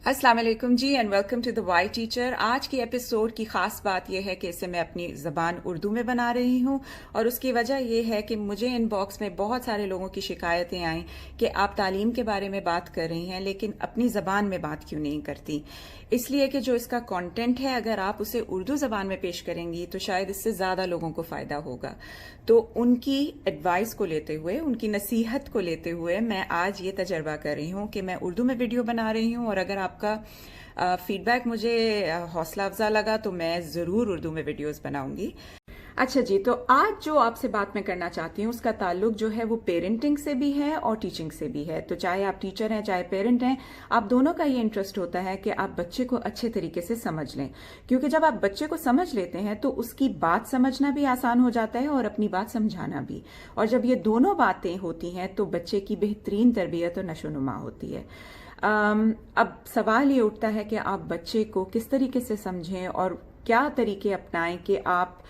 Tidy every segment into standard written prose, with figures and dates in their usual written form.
अस्सलाम वालेकुम ji and welcome to the Y teacher. आज की एपिसोड की खास बात यह है कि इसे मैं अपनी ज़बान उर्दू में बना रही हूँ और उसकी वजह यह है कि मुझे इनबॉक्स में बहुत सारे लोगों की शिकायतें आई कि आप तालीम के बारे में बात कर रही हैं लेकिन अपनी ज़बान में बात क्यों नहीं करती। इसलिए कि जो इसका कंटेंट है अगर आप उसे उर्दू ज़बान में पेश करेंगी तो शायद इससे ज़्यादा लोगों को फ़ायदा होगा। तो उनकी एडवाइस को लेते हुए, उनकी नसीहत को लेते हुए मैं आज ये तजर्बा कर रही हूँ कि मैं उर्दू में वीडियो बना रही हूँ और अगर आपका फीडबैक मुझे हौसला अफजा लगा तो मैं ज़रूर उर्दू में वीडियोस बनाऊंगी। अच्छा जी, तो आज जो आपसे बात मैं करना चाहती हूँ उसका ताल्लुक जो है वो पेरेंटिंग से भी है और टीचिंग से भी है। तो चाहे आप टीचर हैं चाहे पेरेंट हैं, आप दोनों का ये इंटरेस्ट होता है कि आप बच्चे को अच्छे तरीके से समझ लें, क्योंकि जब आप बच्चे को समझ लेते हैं तो उसकी बात समझना भी आसान हो जाता है और अपनी बात समझाना भी। और जब ये दोनों बातें होती हैं तो बच्चे की बेहतरीन तरबियत और नशोनुमा होती है। अब सवाल ये उठता है कि आप बच्चे को किस तरीके से समझें और क्या तरीके अपनाएं कि आप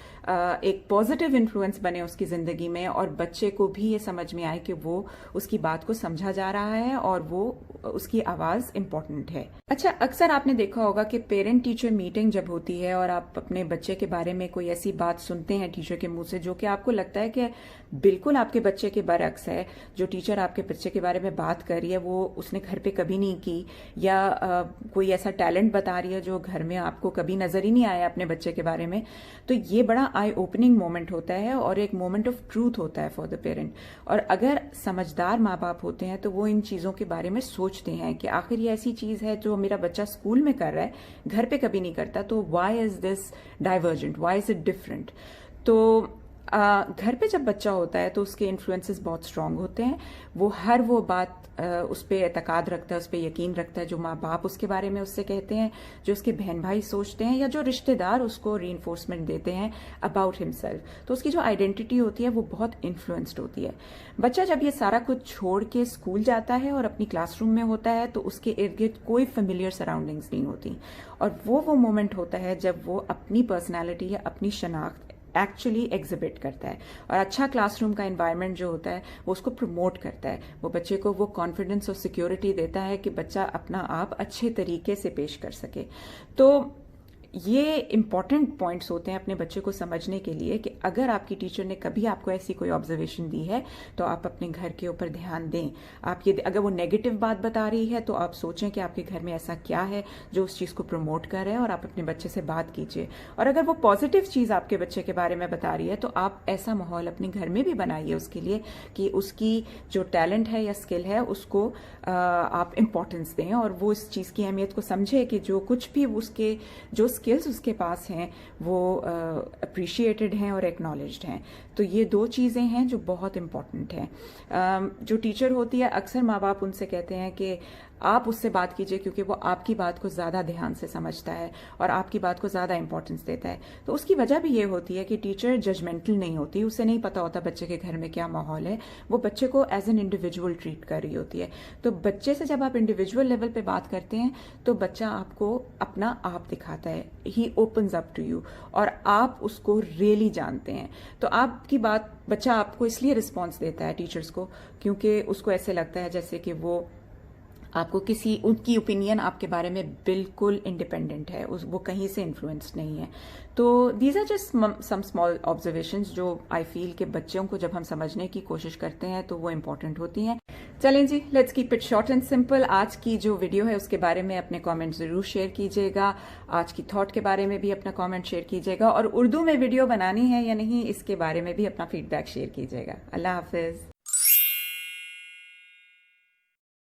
एक पॉजिटिव इन्फ्लुएंस बने उसकी ज़िंदगी में और बच्चे को भी ये समझ में आए कि वो उसकी बात को समझा जा रहा है और वो उसकी आवाज़ इम्पॉर्टेंट है। अच्छा, अक्सर आपने देखा होगा कि पेरेंट टीचर मीटिंग जब होती है और आप अपने बच्चे के बारे में कोई ऐसी बात सुनते हैं टीचर के मुंह से जो कि आपको लगता है कि बिल्कुल आपके बच्चे के बरअक्स है, जो टीचर आपके बच्चे के बारे में बात कर रही है वो उसने घर पे कभी नहीं की, या कोई ऐसा टैलेंट बता रही है जो घर में आपको कभी नजर ही नहीं आया अपने बच्चे के बारे में, तो ये बड़ा आई ओपनिंग मोमेंट होता है और एक मोमेंट ऑफ ट्रूथ होता है फॉर द पेरेंट। और अगर समझदार माँ बाप होते हैं तो वो इन चीज़ों के बारे में सोचते हैं कि आखिर ये ऐसी चीज़ है जो मेरा बच्चा स्कूल में कर रहा है, घर पे कभी नहीं करता, तो why is this divergent, why is it different. तो घर पे जब बच्चा होता है तो उसके इन्फ्लुएंसेस बहुत स्ट्रांग होते हैं। वो हर वो बात उस पर एतकाद रखता है, उस पर यकीन रखता है जो माँ बाप उसके बारे में उससे कहते हैं, जो उसके बहन भाई सोचते हैं, या जो रिश्तेदार उसको रीइंफोर्समेंट देते हैं अबाउट हिमसेल्फ। तो उसकी जो आइडेंटिटी होती है वो बहुत इन्फ्लुएंस्ड होती है। बच्चा जब ये सारा कुछ छोड़ के स्कूल जाता है और अपनी क्लासरूम में होता है तो उसके इर्द गिर्द कोई फेमिलियर सराउंडिंग्स नहीं होती, और वो मोमेंट होता है जब वो अपनी पर्सनैलिटी या अपनी शनाख्त एक्चुअली एग्जिबिट करता है। और अच्छा क्लासरूम का एनवायरनमेंट जो होता है वो उसको प्रमोट करता है, वो बच्चे को वो कॉन्फिडेंस और सिक्योरिटी देता है कि बच्चा अपना आप अच्छे तरीके से पेश कर सके। तो ये इंपॉर्टेंट पॉइंट्स होते हैं अपने बच्चे को समझने के लिए कि अगर आपकी टीचर ने कभी आपको ऐसी कोई ऑब्जर्वेशन दी है तो आप अपने घर के ऊपर ध्यान दें। आप ये, अगर वो नेगेटिव बात बता रही है तो आप सोचें कि आपके घर में ऐसा क्या है जो उस चीज़ को प्रमोट कर रहे हैं और आप अपने बच्चे से बात कीजिए। और अगर वो पॉजिटिव चीज़ आपके बच्चे के बारे में बता रही है तो आप ऐसा माहौल अपने घर में भी बनाइए उसके लिए कि उसकी जो टैलेंट है या स्किल है उसको आप इम्पोर्टेंस दें और वो इस चीज़ की अहमियत को समझे कि जो कुछ भी उसके जो स्किल्स उसके पास हैं वो अप्रिशिएटेड हैं और एक्नॉलेज्ड हैं। तो ये दो चीज़ें हैं जो बहुत इम्पॉर्टेंट हैं। जो टीचर होती है अक्सर माँ बाप उनसे कहते हैं कि आप उससे बात कीजिए क्योंकि वो आपकी बात को ज़्यादा ध्यान से समझता है और आपकी बात को ज़्यादा इंपॉर्टेंस देता है। तो उसकी वजह भी ये होती है कि टीचर जजमेंटल नहीं होती, उसे नहीं पता होता बच्चे के घर में क्या माहौल है, वो बच्चे को एज एन इंडिविजुअल ट्रीट कर रही होती है। तो बच्चे से जब आप इंडिविजुअल लेवल पे बात करते हैं तो बच्चा आपको अपना आप दिखाता है, he opens up to you, और आप उसको रियली जानते हैं। तो आपकी बात बच्चा आपको इसलिए रिस्पॉन्स देता है टीचर्स को क्योंकि उसको ऐसे लगता है जैसे कि वो आपको किसी उनकी ओपिनियन आपके बारे में बिल्कुल इंडिपेंडेंट है, वो कहीं से इन्फ्लुएंस्ड नहीं है। तो these are just some small observations जो आई फील के बच्चों को जब हम समझने की कोशिश करते हैं तो वो इम्पोर्टेंट होती हैं। चलें ji, let's keep it short and simple. आज की जो वीडियो है उसके बारे में अपने कमेंट जरूर शेयर कीजिएगा, आज की थॉट के बारे में भी अपना कमेंट शेयर कीजिएगा, और उर्दू में वीडियो बनानी है या नहीं इसके बारे में भी अपना फीडबैक शेयर कीजिएगा। अल्लाह हाफिज।